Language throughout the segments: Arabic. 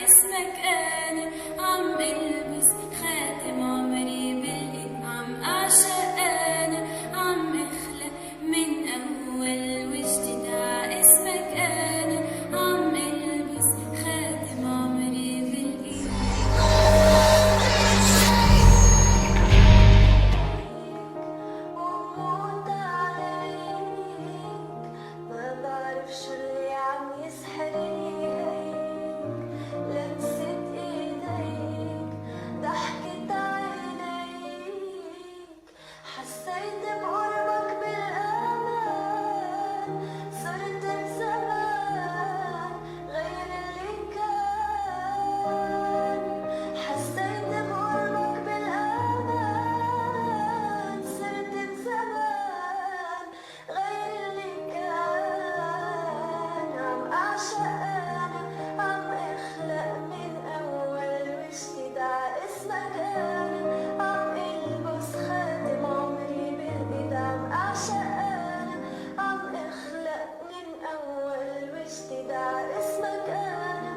اسمك أنا عم ألبس خاتم عمري بالإيد، عم أعشق أنا عم أخلق من أول وجديد. اسمك أنا عم ألبس خاتم عمري بالإيد. وموت عليك ما بعرف شو اللي عم يسحرني هيك، لمسة ايديك ضحكة عينيك، حسيت بقربك بالامان، صرت بزمان غير اللي كان، حسيت بقربك بالامان، صرت بزمان غير اللي كان، عم اعشق انا عم اخلق من اول وجديد. اسمك انا عم البس خاتم عمري بالايد، عم اعشق انا عم اخلق من اول وجديد. اسمك انا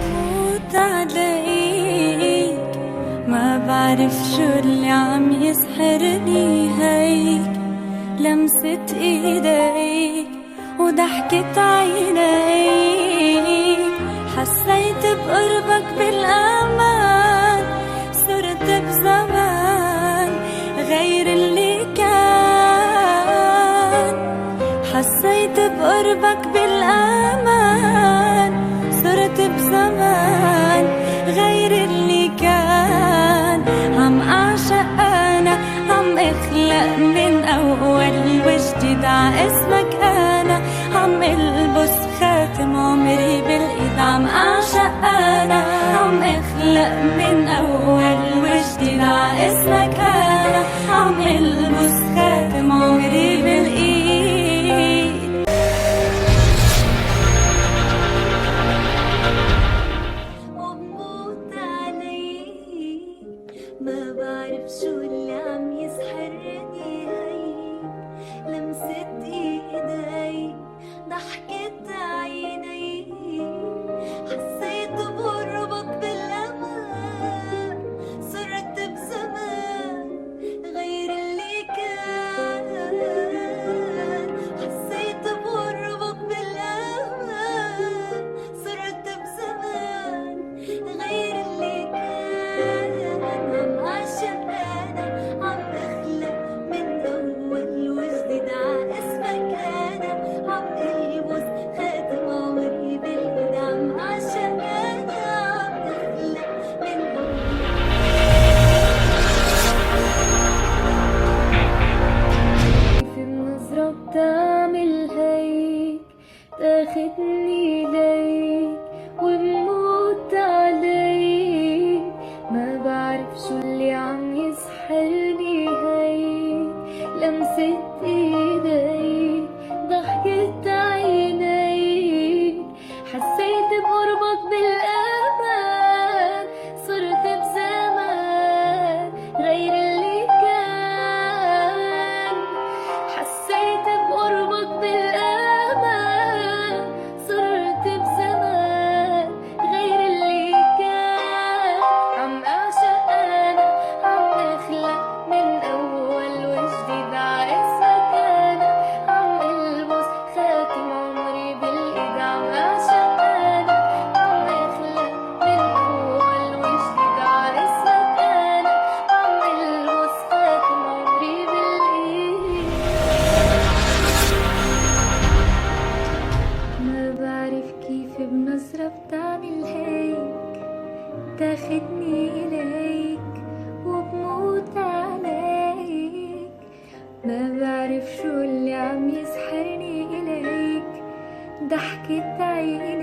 فوت عليك ما بعرف شو اللي عم يسحرني هيك، لمسة ايديك وضحكة عينيك، حسيت بقربك بالامان، صرت بزمان غير اللي كان، حسيت بقربك بالامان، صرت بزمان غير اللي كان، عم أعشق أنا عم أخلق من أول وجديد. اسمك أنا عم ألبس خاتم عمري بالإيد، عم أعشق أنا عم أخلق من أول وجديد. اسمك أنا عم ألبس خاتم عمري بالإيد. وبموت عليك ما بعرف شو اللي عم يسحرني هيك، لمسة ايديك ضحكة عينيك، حسيت بقربك بالامان، صرت بزمان غير اللي كان، حسيت بقربك بالامان، صرت بزمان غير اللي كان، عم أعشق أنا عم أخلق من أول وجديد. اسمك أنا عم ألبس خاتم عمري بالإيد، عم أعشق أنا عم أخلق من في النظرة بتعمل هيك، تاخدني ليك وبموت عليك، ما بعرف شو اللي عم يسحرني هيك، لمسة ايديك ضحكة عينيك، حسيت بقربك بالامان، صرت بزمان غير اللي كان، حسيت بقربك بالامان، صرت بزمان غير اللي كان، عم اعشق انا عم اخلق من اول وجديد. اسمك انا عم البس خاتم عمري بالايد، عم اعشق انا عم اخلق من اول وجديد. اسمك انا عم البس خاتم عمري بالايد. ما بعرف كيف بنظرة بتعمل هيك، تاخدني إليك وبموت عليك، ما بعرف شو اللي عم يسحرني إليك، ضحكة عينيك